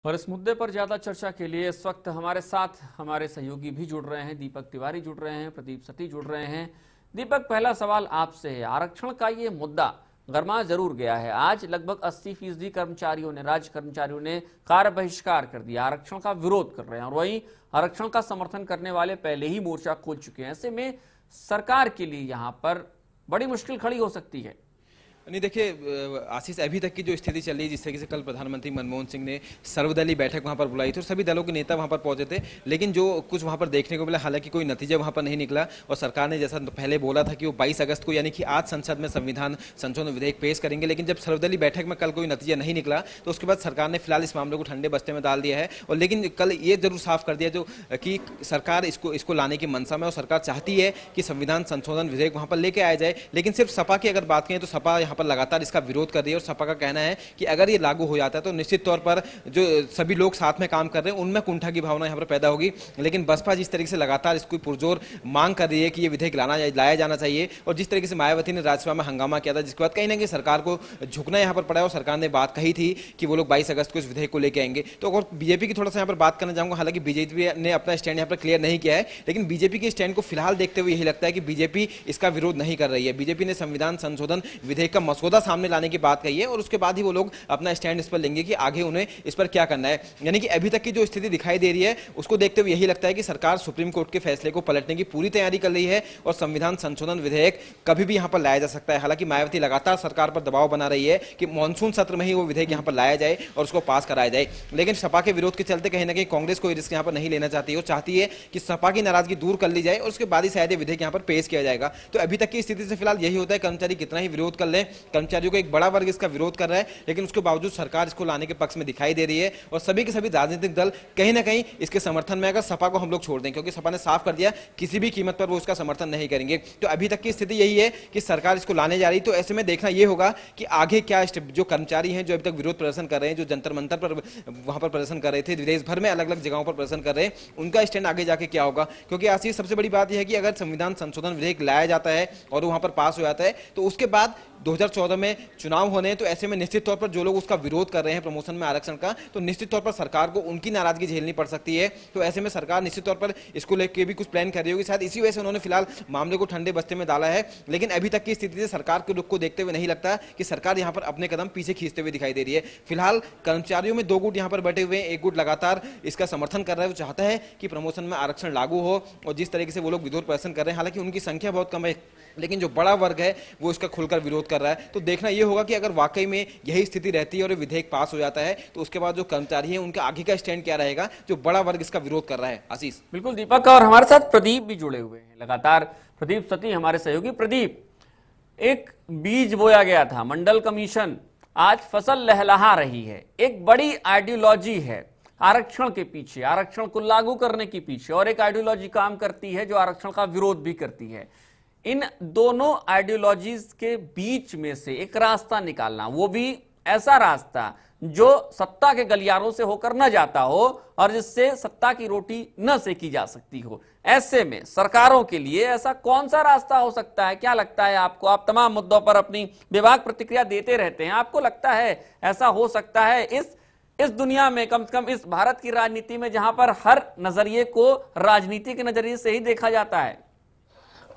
और इस मुद्दे पर ज्यादा चर्चा के लिए इस वक्त हमारे साथ हमारे सहयोगी भी जुड़ रहे हैं। दीपक तिवारी जुड़ रहे हैं, प्रदीप सती जुड़ रहे हैं। दीपक, पहला सवाल आपसे है। आरक्षण का ये मुद्दा गरमा जरूर गया है। आज लगभग 80% कर्मचारियों ने, राज्य कर्मचारियों ने कार्य बहिष्कार कर दिया, आरक्षण का विरोध कर रहे हैं। और वहीं आरक्षण का समर्थन करने वाले पहले ही मोर्चा खोल चुके हैं। ऐसे में सरकार के लिए यहाँ पर बड़ी मुश्किल खड़ी हो सकती है। नहीं, देखिए आशीष, अभी तक की जो स्थिति चल रही है, जिस तरीके से कल प्रधानमंत्री मनमोहन सिंह ने सर्वदलीय बैठक वहां पर बुलाई थी और सभी दलों के नेता वहां पर पहुंचे थे, लेकिन जो कुछ वहां पर देखने को मिला, हालांकि कोई नतीजा वहां पर नहीं निकला। और सरकार ने जैसा पहले बोला था कि वो 22 अगस्त को, यानी कि आज संसद में संविधान संशोधन विधेयक पेश करेंगे, लेकिन जब सर्वदलीय बैठक में कल कोई नतीजा नहीं निकला तो उसके बाद सरकार ने फिलहाल इस मामले को ठंडे बस्ते में डाल दिया है। और लेकिन कल ये जरूर साफ कर दिया जो कि सरकार इसको लाने की मंशा में, और सरकार चाहती है कि संविधान संशोधन विधेयक वहां पर लेके आया जाए। लेकिन सिर्फ सपा की अगर बात करें तो सपा यहाँ पर लगातार इसका विरोध कर रही है। और सपा का कहना है कि अगर ये लागू हो जाता है तो निश्चित तौर पर जो सभी लोग साथ में काम कर रहे हैं उनमें कुंठा की भावना यहाँ पर पैदा होगी। लेकिन बसपा जिस तरीके से लगातार इसको पुरजोर मांग कर रही है कि ये विधेयक लाया जाना चाहिए, और जिस तरीके से मायावती ने राज्यसभा में हंगामा किया था, जिसके बाद कहीं ना कहीं सरकार को झुकना यहाँ पर पड़ा है। और सरकार ने बात कही थी कि वो लोग 22 अगस्त को इस विधेयक को लेकर आएंगे। तो अगर बीजेपी की थोड़ा सा यहाँ पर बात करना चाहूंगा, हालांकि बीजेपी ने अपना स्टैंड यहाँ पर क्लियर नहीं किया है, लेकिन बीजेपी के स्टैंड को फिलहाल देखते हुए यही लगता है कि बीजेपी इसका विरोध नहीं कर रही है। बीजेपी ने संविधान संशोधन विधेयक का मसौदा सामने लाने की बात कही है, और उसके बाद ही वो लोग अपना स्टैंड इस पर लेंगे कि आगे उन्हें इस पर क्या करना है। यानी कि अभी तक की जो स्थिति दिखाई दे रही है उसको देखते हुए यही लगता है कि सरकार सुप्रीम कोर्ट के फैसले को पलटने की पूरी तैयारी कर रही है, और संविधान संशोधन विधेयक कभी भी यहां पर लाया जा सकता है। हालांकि मायावती लगातार सरकार पर दबाव बना रही है कि मॉनसून सत्र में ही वो विधेयक यहां पर लाया जाए और उसको पास कराया जाए। लेकिन सपा के विरोध के चलते कहीं ना कहीं कांग्रेस को रिस्क यहां पर नहीं लेना चाहती है। वो चाहती है कि सपा की नाराजगी दूर कर ली जाए और उसके बाद ही शायद ये विधेयक यहां पर पेश किया जाएगा। तो अभी तक की स्थिति से फिलहाल यही होता है, कर्मचारी कितना ही विरोध कर ले, कर्मचारियों का एक बड़ा वर्ग इसका विरोध कर रहा है, लेकिन उसके बावजूद सरकार इसको लाने के पक्ष में दिखाई दे रही है। और सभी के सभी राजनीतिक दल कहीं ना कहीं इसके समर्थन में, अगर सपा को हम लोग छोड़ दें, क्योंकि सपा ने साफ कर दिया किसी भी कीमत पर वो उसका समर्थन नहीं करेंगे। तो अभी तक की स्थिति यही है कि सरकार इसको लाने जा रही। तो ऐसे में देखना यह होगा कि आगे क्या स्टेप, जो कर्मचारी हैं जो अभी तक विरोध प्रदर्शन कर रहे हैं, जो जंतर मंतर पर वहां पर प्रदर्शन कर रहे थे, देश भर में अलग अलग जगहों पर प्रदर्शन कर रहे हैं, उनका स्टैंड आगे जाके क्या होगा। क्योंकि आशीष, सबसे बड़ी बात यह है कि अगर संविधान संशोधन विधेयक लाया जाता है और वहां पर पास हो जाता है तो उसके बाद 2014 में चुनाव होने हैं। तो ऐसे में निश्चित तौर पर जो लोग उसका विरोध कर रहे हैं प्रमोशन में आरक्षण का, तो निश्चित तौर पर सरकार को उनकी नाराजगी झेलनी पड़ सकती है। तो ऐसे में सरकार निश्चित तौर पर इसको लेकर भी कुछ प्लान कर रही होगी। शायद इसी वजह से उन्होंने फिलहाल मामले को ठंडे बस्ते में डाला है। लेकिन अभी तक की स्थिति से सरकार के रुख को देखते हुए नहीं लगता कि सरकार यहां पर अपने कदम पीछे खींचते हुए दिखाई दे रही है। फिलहाल कर्मचारियों में दो गुट यहां पर बैठे हुए हैं। एक गुट लगातार इसका समर्थन कर रहा है, वो चाहता है कि प्रमोशन में आरक्षण लागू हो, और जिस तरीके से वो लोग विरोध प्रदर्शन कर रहे हैं, हालांकि उनकी संख्या बहुत कम है, लेकिन जो बड़ा वर्ग है वो इसका खुलकर विरोध कर रहा है। तो देखना यह होगा कि अगर वाकई में यही स्थिति रहती है और विधेयक पास हो जाता है तो उसके बाद जो कर्मचारी हैं उनका आगे का स्टैंड क्या रहेगा, जो बड़ा वर्ग इसका विरोध कर रहा है। आशीष, बिल्कुल दीपक, और हमारे साथ प्रदीप भी जुड़े हुए हैं लगातार। प्रदीप सती हमारे सहयोगी। प्रदीप, एक बीज बोया गया था, मंडल कमीशन आज फसल लहलहा रही है। एक बड़ी आइडियोलॉजी है आरक्षण के पीछे, आरक्षण को लागू करने के पीछे, और एक आइडियोलॉजी काम करती है जो आरक्षण का विरोध भी करती है। इन दोनों आइडियोलॉजीज के बीच में से एक रास्ता निकालना, वो भी ऐसा रास्ता जो सत्ता के गलियारों से होकर न जाता हो और जिससे सत्ता की रोटी न सेकी जा सकती हो। ऐसे में सरकारों के लिए ऐसा कौन सा रास्ता हो सकता है? क्या लगता है आपको? आप तमाम मुद्दों पर अपनी बेबाक प्रतिक्रिया देते रहते हैं। आपको लगता है ऐसा हो सकता है इस दुनिया में, कम से कम इस भारत की राजनीति में, जहां पर हर नजरिए को राजनीति के नजरिए से ही देखा जाता है?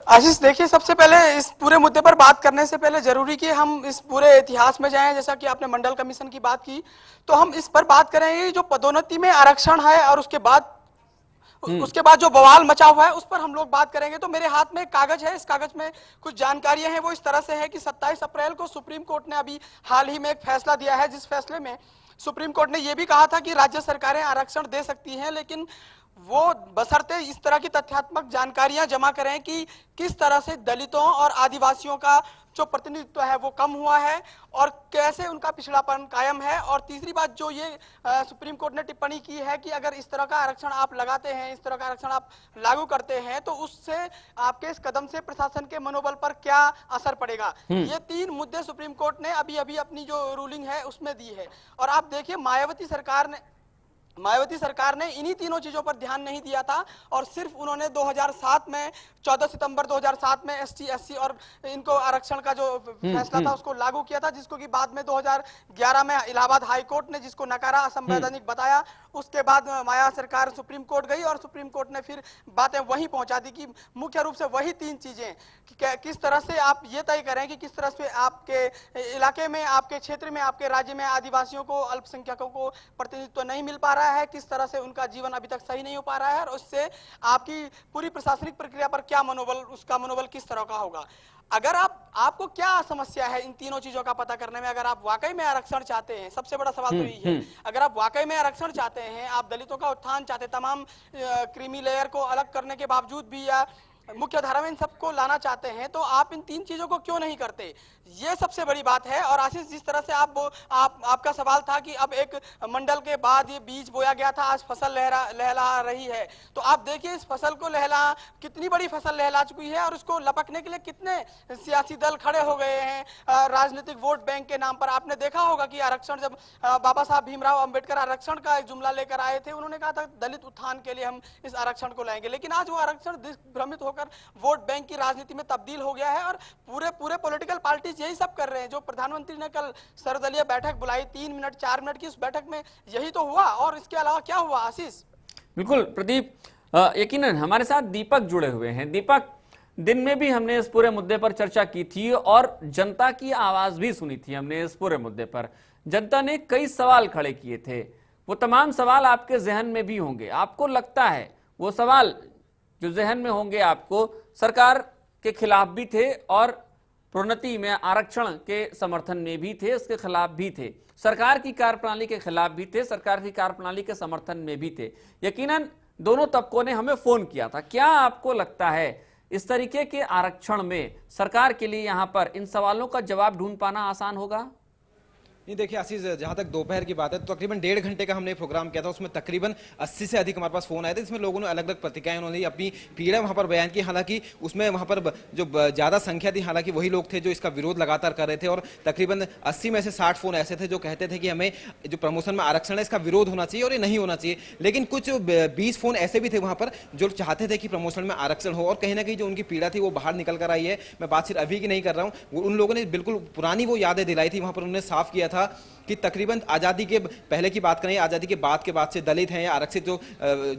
आशीष, देखिए, सबसे पहले इस पूरे मुद्दे पर बात करने से पहले जरूरी कि हम इस पूरे इतिहास में जाएं। जैसा कि आपने मंडल कमीशन की बात की, तो हम इस पर बात करेंगे जो पदोन्नति में आरक्षण है और उसके बाद जो बवाल मचा हुआ है उस पर हम लोग बात करेंगे। तो मेरे हाथ में एक कागज है, इस कागज में कुछ जानकारियां हैं। वो इस तरह से है कि 27 अप्रैल को सुप्रीम कोर्ट ने अभी हाल ही में एक फैसला दिया है, जिस फैसले में सुप्रीम कोर्ट ने यह भी कहा था कि राज्य सरकारें आरक्षण दे सकती हैं, लेकिन वो बशर्ते इस तरह की तथ्यात्मक जानकारियां जमा करें कि किस तरह से दलितों और आदिवासियों का जो प्रतिनिधित्व है वो कम हुआ है और कैसे उनका पिछड़ापन कायम है। और तीसरी बात जो ये सुप्रीम कोर्ट ने टिप्पणी की है कि अगर इस तरह का आरक्षण आप लगाते हैं, इस तरह का आरक्षण आप लागू करते हैं, तो उससे आपके इस कदम से प्रशासन के मनोबल पर क्या असर पड़ेगा। ये 3 मुद्दे सुप्रीम कोर्ट ने अभी अभी अपनी जो रूलिंग है उसमें दी है। और आप देखिए, मायावती सरकार ने मायावती सरकार ने इन्हीं तीनों चीजों पर ध्यान नहीं दिया था और सिर्फ उन्होंने 2007 में 14 सितंबर 2007 में एसटी एससी और इनको आरक्षण का जो फैसला था उसको लागू किया था, जिसको कि बाद में 2011 में इलाहाबाद हाई कोर्ट ने जिसको नकारा, असंवैधानिक बताया। उसके बाद माया सरकार सुप्रीम कोर्ट गई और सुप्रीम कोर्ट ने फिर बातें वहीं पहुंचा दी कि मुख्य रूप से वही तीन चीजें कि किस तरह से आप ये तय करें कि किस तरह से आपके इलाके में, आपके क्षेत्र में, आपके राज्य में आदिवासियों को, अल्पसंख्यकों को प्रतिनिधित्व नहीं मिल पा रहा है, किस तरह से उनका जीवन अभी तक सही नहीं हो पा रहा है और उससे आपकी पूरी प्रशासनिक प्रक्रिया पर क्या मनोबल, उसका मनोबल किस तरह का होगा। अगर आपको क्या समस्या है इन तीनों चीजों का पता करने में, अगर आप वाकई में आरक्षण चाहते हैं, सबसे बड़ा सवाल तो यही है, अगर आप वाकई में आरक्षण चाहते हैं, आप दलितों का उत्थान चाहते हैं, तमाम क्रीमी लेयर को अलग करने के बावजूद भी या मुख्य धारा में इन सबको लाना चाहते हैं, तो आप इन तीन चीजों को क्यों नहीं करते, ये सबसे बड़ी बात है। और आशीष, जिस तरह से आपका सवाल था कि अब एक मंडल के बाद ये बीज बोया गया था, आज फसल लहला रही है, तो आप देखिए इस फसल को कितनी बड़ी फसल लहला चुकी है और उसको लपकने के लिए कितने सियासी दल खड़े हो गए हैं राजनीतिक वोट बैंक के नाम पर। आपने देखा होगा कि आरक्षण, जब बाबा साहब भीमराव अंबेडकर आरक्षण का एक जुमला लेकर आए थे, उन्होंने कहा था दलित उत्थान के लिए हम इस आरक्षण को लाएंगे, लेकिन आज वो आरक्षण भ्रमित होकर वोट बैंक की राजनीति में तब्दील हो गया है और पूरे पॉलिटिकल पार्टीज यही सब कर रहे हैं। जो प्रधानमंत्री ने कल सर्वदलीय बैठक बुलाई 3 मिनट 4 मिनट की, उस बैठक में यही तो हुआ और इसके अलावा क्या हुआ आशीष? बिल्कुल प्रदीप, यकीनन हमारे साथ दीपक जुड़े हुए हैं। दीपक, दिन में भी हमने इस पूरे मुद्दे पर चर्चा की थी और जनता की आवाज भी सुनी थी हमने इस पूरे मुद्दे पर। जनता ने कई सवाल खड़े किए थे, वो तमाम सवाल आपके जहन में भी होंगे। आपको लगता है वो सवाल जो जहन में होंगे आपको सरकार के खिलाफ भी थे और प्रोन्नति में आरक्षण के समर्थन में भी थे, इसके खिलाफ भी थे, सरकार की कार्यप्रणाली के खिलाफ भी थे, सरकार की कार्यप्रणाली के समर्थन में भी थे। यकीनन दोनों तबकों ने हमें फोन किया था। क्या आपको लगता है इस तरीके के आरक्षण में सरकार के लिए यहां पर इन सवालों का जवाब ढूंढ पाना आसान होगा? नहीं, देखिए आशीष, जहाँ तक दोपहर की बात है तो तकरीबन 1.5 घंटे का हमने प्रोग्राम किया था, उसमें तकरीबन 80 से अधिक हमारे पास फोन आए थे, जिसमें लोगों ने अलग अलग प्रतिक्रियाएं, उन्होंने अपनी पीड़ा वहाँ पर बयान की। हालांकि उसमें वहाँ पर जो ज़्यादा संख्या थी, हालांकि वही लोग थे जो इसका विरोध लगातार कर रहे थे और तकरीबन 80 में से 60 फोन ऐसे थे जो कहते थे कि हमें जो प्रमोशन में आरक्षण है इसका विरोध होना चाहिए और ये नहीं होना चाहिए। लेकिन कुछ 20 फोन ऐसे भी थे वहाँ पर जो चाहते थे कि प्रमोशन में आरक्षण हो और कहीं ना कहीं जो उनकी पीड़ा थी वो बाहर निकल कर आई है। मैं बात सिर्फ अभी की नहीं कर रहा हूँ, उन लोगों ने बिल्कुल पुरानी वो यादें दिलाई थी। वहाँ पर उन्होंने साफ किया था कि तकरीबन आज़ादी के पहले की बात करें, आज़ादी के बाद से दलित हैं या आरक्षित जो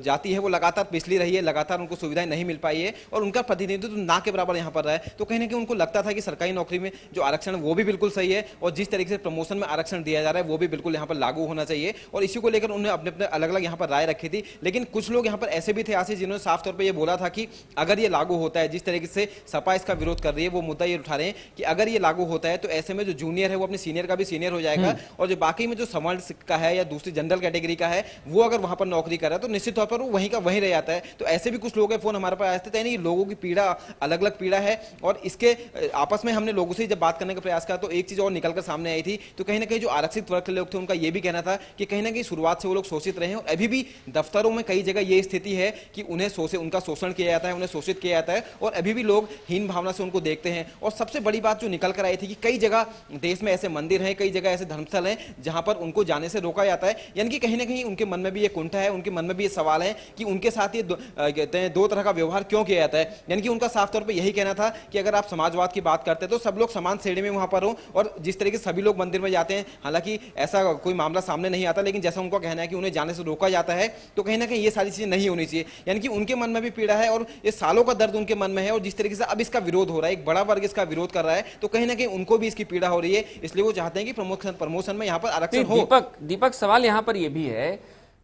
जाति है वो लगातार पिछली रही है, लगातार उनको सुविधाएं नहीं मिल पाई है और उनका प्रतिनिधित्व ना के बराबर यहाँ पर रहा है। तो कहीं ना कहीं उनको लगता था कि सरकारी नौकरी में जो आरक्षण वो भी बिल्कुल सही है और जिस तरीके से प्रमोशन में आरक्षण दिया जा रहा है वो भी बिल्कुल यहाँ पर लागू होना चाहिए और इसी को लेकर उन्होंने अपने अपने अलग अलग यहाँ पर राय रखी थी। लेकिन कुछ लोग यहाँ पर ऐसे भी थे आशीष जिन्होंने साफ तौर पर यह बोला था कि अगर ये लागू होता है, जिस तरीके से सपा इसका विरोध कर रही है, वो मुद्दा ये उठा रहे हैं कि अगर ये लागू होता है तो ऐसे में जो जूनियर है वो अपने सीनियर का भी सीनियर हो जाएगा और जो बाकी में जो सवर्ण का है या दूसरी जनरल कैटेगरी का है वो अगर वहां पर नौकरी कर रहा है तो निश्चित तौर पर वो वहीं का वहीं रह जाता है। तो ऐसे भी कुछ लोग फोन हमारे पास आए थे, यानी लोगों की पीड़ा अलग अलग पीड़ा है और इसके आपस में हमने लोगों से जब बात करने का प्रयास किया तो एक चीज और निकलकर सामने आई थी। तो कहीं ना कहीं जो आरक्षित वर्ग के लोग थे उनका यह भी कहना था कि कहीं ना कहीं शुरुआत से वो लोग शोषित रहे हैं और अभी भी दफ्तरों में कई जगह ये स्थिति है कि उनका शोषण किया जाता है, उन्हें शोषित किया जाता है और अभी भी लोग हीन भावना से उनको देखते हैं। और सबसे बड़ी बात जो निकल कर आई थी कि कई जगह देश में ऐसे मंदिर हैं, कई जगह ऐसे धर्मस्थल हैं जहां पर उनको जाने से रोका जाता है। यानी कि कहीं ना कहीं उनके मन में भी ये कुंठा है, उनके मन में भी ये सवाल है कि उनके साथ ये कहते हैं दो तरह का व्यवहार क्यों किया जाता है। यानी कि उनका साफ तौर पे यही कहना था कि अगर आप समाजवाद की बात करते हैं तो सब लोग समान श्रेणी में वहां पर हो और जिस तरीके से सभी लोग मंदिर में जाते हैं, हालांकि ऐसा कोई मामला सामने नहीं आता, लेकिन जैसा उनका कहना है कि उन्हें जाने से रोका जाता है तो कहीं ना कहीं ये सारी चीजें नहीं होनी चाहिए। यानी कि उनके मन में भी पीड़ा है और ये सालों का दर्द उनके मन में है और जिस तरीके से अब इसका विरोध हो रहा है, एक बड़ा वर्ग इसका विरोध कर रहा है, तो कहीं ना कहीं उनको भी इसकी पीड़ा हो रही है, इसलिए वो चाहते हैं कि प्रमोशन में यहाँ पर आरक्षण हो। दीपक, सवाल यहां पर यह भी है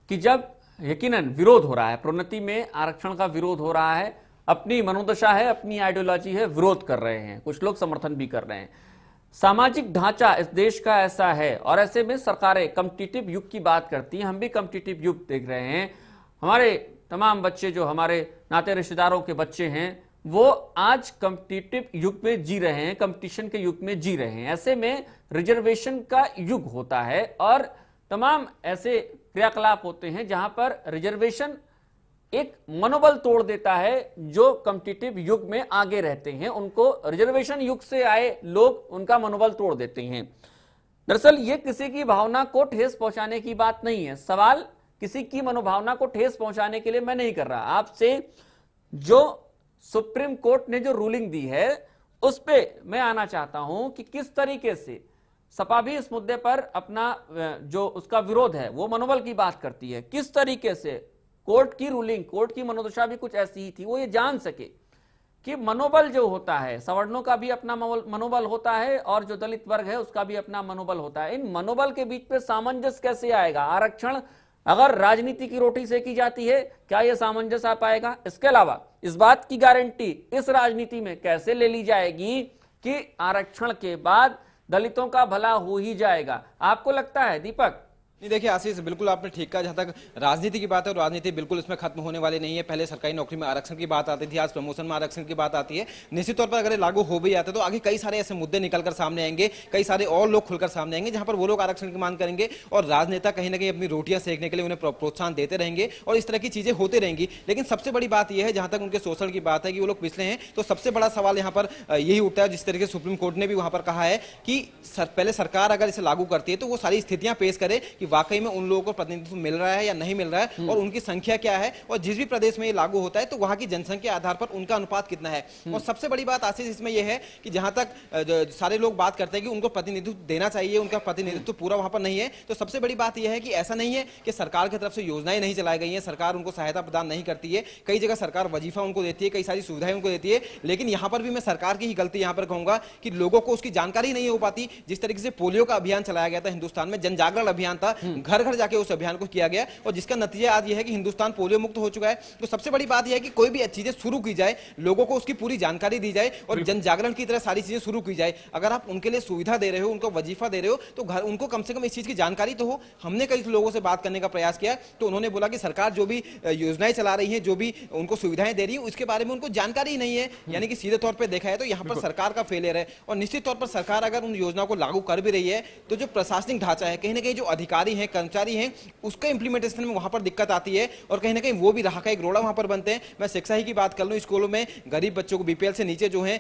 कि जब यकीनन विरोध हो रहा है, प्रोन्नति में आरक्षण का विरोध हो रहा है, अपनी मनोदशा है, अपनी आइडियोलॉजी है, विरोध कर रहे हैं, कुछ लोग समर्थन भी कर रहे हैं, सामाजिक ढांचा इस देश का ऐसा है और ऐसे में सरकारें कॉम्पिटिटिव युग की बात करती हैं। हम भी कॉम्पिटिटिव युग देख रहे हैं, हमारे तमाम बच्चे जो हमारे नाते रिश्तेदारों के बच्चे हैं वो आज कॉम्पिटिटिव युग में जी रहे हैं, कंपटीशन के युग में जी रहे हैं। ऐसे में रिजर्वेशन का युग होता है और तमाम ऐसे क्रियाकलाप होते हैं जहां पर रिजर्वेशन एक मनोबल तोड़ देता है। जो कॉम्पिटिटिव युग में आगे रहते हैं उनको रिजर्वेशन युग से आए लोग उनका मनोबल तोड़ देते हैं। दरअसल ये किसी की भावना को ठेस पहुंचाने की बात नहीं है, सवाल किसी की मनोभावना को ठेस पहुंचाने के लिए मैं नहीं कर रहा। आपसे जो सुप्रीम कोर्ट ने जो रूलिंग दी है उस पे मैं आना चाहता हूं कि किस तरीके से सपा भी इस मुद्दे पर अपना जो उसका विरोध है वो मनोबल की बात करती है, किस तरीके से कोर्ट की रूलिंग, कोर्ट की मनोदशा भी कुछ ऐसी ही थी, वो ये जान सके कि मनोबल जो होता है, सवर्णों का भी अपना मनोबल होता है और जो दलित वर्ग है उसका भी अपना मनोबल होता है। इन मनोबल के बीच में सामंजस्य कैसे आएगा? आरक्षण अगर राजनीति की रोटी सेकी जाती है, क्या यह सामंजस्य आ पाएगा? इसके अलावा इस बात की गारंटी इस राजनीति में कैसे ले ली जाएगी कि आरक्षण के बाद दलितों का भला हो ही जाएगा? आपको लगता है दीपक? नहीं, देखिए आशीष, बिल्कुल आपने ठीक कहा। जहां तक राजनीति की बात है, और राजनीति बिल्कुल इसमें खत्म होने वाली नहीं है। पहले सरकारी नौकरी में आरक्षण की बात आती थी, आज प्रमोशन में आरक्षण की बात आती है। निश्चित तौर पर अगर लागू हो भी जाता है तो आगे कई सारे ऐसे मुद्दे निकलकर सामने आएंगे, कई सारे और लोग खुलकर सामने आएंगे जहां पर वो लोग आरक्षण की मांग करेंगे और राजनेता कहीं ना कहीं अपनी रोटियां सेकने के लिए उन्हें प्रोत्साहन देते रहेंगे और इस तरह की चीजें होती रहेंगी। लेकिन सबसे बड़ी बात यह है, जहां तक उनके शोषण की बात है कि वो लोग पिछले हैं, तो सबसे बड़ा सवाल यहाँ पर यही उठता है, जिस तरीके से सुप्रीम कोर्ट ने भी वहां पर कहा है कि पहले सरकार अगर इसे लागू करती है तो वो सारी स्थितियां पेश करे कि वाकई में उन लोगों को प्रतिनिधित्व मिल रहा है या नहीं मिल रहा है और उनकी संख्या क्या है, और जिस भी प्रदेश में ये लागू होता है तो वहां की जनसंख्या आधार पर उनका अनुपात कितना है। और सबसे बड़ी बात आशीष इसमें यह है कि जहां तक सारे लोग बात करते हैं कि उनको प्रतिनिधित्व देना चाहिए, उनका प्रतिनिधित्व पूरा वहां पर नहीं है, तो सबसे बड़ी बात यह है कि ऐसा नहीं है कि सरकार की तरफ से योजनाएं नहीं चलाई गई हैं, सरकार उनको सहायता प्रदान नहीं करती है। कई जगह सरकार वजीफा उनको देती है, कई सारी सुविधाएं उनको देती है, लेकिन यहां पर भी मैं सरकार की ही गलती यहां पर कहूंगा कि लोगों को उसकी जानकारी नहीं हो पाती। जिस तरीके से पोलियो का अभियान चलाया गया था हिंदुस्तान में, जन जागरण अभियान था, घर घर जाके उस अभियान को किया गया और जिसका नतीजा आज यह है कि हिंदुस्तान पोलियो मुक्त हो चुका है। तो सबसे बड़ी बात यह है कि कोई भी चीजें शुरू की जाए, लोगों को उसकी पूरी जानकारी दी जाए और जन जागरण की तरह सारी चीजें शुरू की जाए। अगर आप उनके लिए सुविधा दे रहे हो, उनको वजीफा दे रहे हो, तो घर उनको कम से कम इस चीज की जानकारी तो हो। हमने कई लोगों से बात करने का प्रयास किया तो उन्होंने बोला कि सरकार जो भी योजनाएं चला रही है, जो भी उनको सुविधाएं दे रही है, उसके बारे में उनको जानकारी ही नहीं है। यानी कि सीधे तौर पर देखा है तो यहाँ पर सरकार का फेलियर है। और निश्चित तौर पर सरकार अगर उन योजनाओं को लागू कर भी रही है तो जो प्रशासनिक ढांचा है, कहीं ना कहीं जो अधिकारी हैं, कर्मचारी हैं, उसका इंप्लीमेंटेशन में वहां पर दिक्कत आती है और कहीं ना कहीं वो भी राह का एक रोड़ा वहां पर बनते हैं। मैं शिक्षा ही की बात कर लूं, स्कूलों में गरीब बच्चों को, बीपीएल से नीचे जो है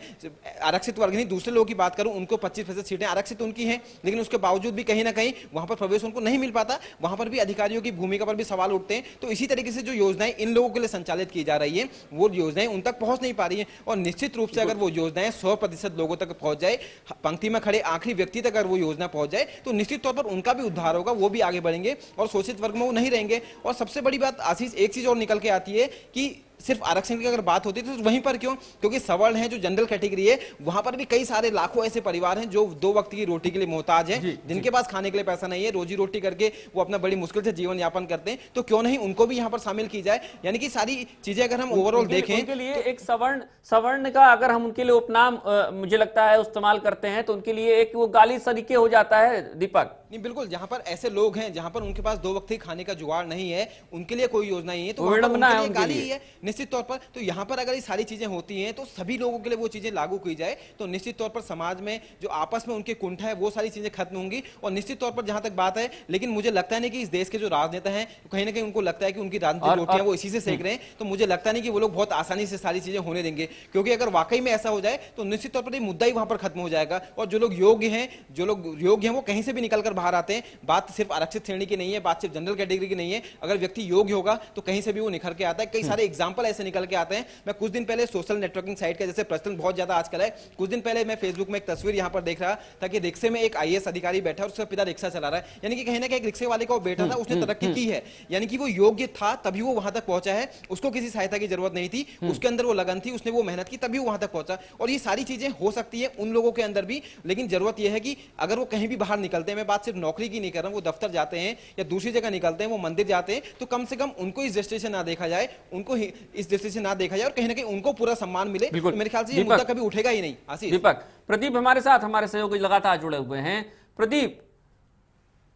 आरक्षित वर्ग नहीं, दूसरे लोगों की बात करूं, उनको 25% सीटें आरक्षित उनकी हैं, लेकिन उसके बावजूद भी कहीं ना कहीं वहां पर प्रवेश उनको नहीं मिल पाता। वहां पर भी अधिकारियों की भूमिका पर भी सवाल उठते हैं। तो इसी तरीके से जो योजनाएं इन लोगों के लिए संचालित की जा रही है, वो योजनाएं उन तक पहुंच नहीं पा रही है। और निश्चित रूप से अगर वो योजनाएं 100% लोगों तक पहुंच जाए, पंक्ति में खड़े आखिरी व्यक्ति तक अगर वो योजना पहुंच जाए, तो निश्चित तौर पर उनका भी उद्धार होगा, वो भी आगे बढ़ेंगे और शोषित वर्ग में वो नहीं रहेंगे। और सबसे बड़ी बात आशीष, एक चीज और निकल के आती है कि सिर्फ आरक्षण की अगर बात होती है तो वहीं पर क्यों, क्योंकि सवर्ण है, जो जनरल कैटेगरी है, वहां पर भी कई सारे लाखों ऐसे परिवार हैं जो 2 वक्त की रोटी के लिए मोहताज हैं, जिनके पास खाने के लिए पैसा नहीं है, रोजी रोटी करके वो अपना बड़ी मुश्किल से जीवन यापन करते हैं। तो क्यों नहीं उनको भी यहाँ पर शामिल की जाए। यानी कि सारी चीजें अगर हम ओवरऑल देखें, उनके लिए एक सवर्ण का अगर हम उनके लिए उपनाम मुझे लगता है इस्तेमाल करते हैं तो उनके लिए एक वो गाली सरीके हो जाता है दीपक। नहीं, बिल्कुल, जहां पर ऐसे लोग हैं जहां पर उनके पास 2 वक्त के खाने का जुगाड़ नहीं है, उनके लिए कोई योजना नहीं है, तो वहां पर उनके लिए गाली ही है निश्चित तौर पर। तो यहाँ पर अगर ये सारी चीजें होती हैं तो सभी लोगों के लिए वो चीजें लागू की जाए तो निश्चित तौर पर समाज में जो आपस में उनके कुंठा है वो सारी चीजें खत्म होंगी। और निश्चित तौर पर जहां तक बात है, लेकिन मुझे लगता नहीं कि इस देश के जो राजनेता हैं कहीं ना कहीं उनको लगता है कि उनकी राजनीतिक रोटियां वो इसी से सेक रहे हैं, तो मुझे लगता नहीं कि वो लोग बहुत आसानी से सारी चीजें होने देंगे। क्योंकि अगर वाकई में ऐसा हो जाए तो निश्चित तौर पर ये मुद्दा ही वहां पर खत्म हो जाएगा और जो लोग योग्य हैं वो कहीं से भी निकल कर बाहर आते हैं। बात सिर्फ आरक्षित श्रेणी की नहीं है, बात सिर्फ जनरल कैटेगरी की नहीं है। अगर व्यक्ति योग्य होगा तो कहीं से भी वो निखर के आता है। कई सारे एग्जाम्पल ऐसे निकल के आते हैं। मैं कुछ दिन पहले सोशल नेटवर्किंग साइट का जैसे प्रचलन बहुत ज्यादा आजकल है, कुछ दिन पहले मैं फेसबुक में एक तस्वीर यहां पर देख रहा था कि रिक्शे में एक आईएएस अधिकारी बैठा और उसका पिता रिक्शा चला रहा है। यानी कि कहीं ना कहीं एक रिक्शे वाले का वो बेटा था, उसने तरक्की की है, यानी कि वो योग्य था तभी वो वहां तक पहुंचा है, उसको किसी सहायता की जरूरत नहीं थी, उसके अंदर वो लगन थी, उसने वो मेहनत की तभी वो वहां तक पहुंचा। और ये सारी चीजें हो सकती है उन लोगों के अंदर भी, लेकिन जरूरत यह है कि अगर वो कहीं भी बाहर निकलते हैं, मैं बात सिर्फ नौकरी की नहीं कर रहा हूं, वो दफ्तर जाते हैं या दूसरी जगह निकलते हैं, वो मंदिर जाते हैं, तो कम से कम उनको इस दृष्टि से ना देखा जाए, उनको इस दृष्टि से ना देखा जाए और कहीं ना कहीं उनको पूरा सम्मान मिले। तो मेरे ख्याल से ये मुद्दा कभी उठेगा ही नहीं। आशीष, दीपक, प्रदीप हमारे साथ, हमारे सहयोगी लगातार जुड़े हुए हैं। प्रदीप,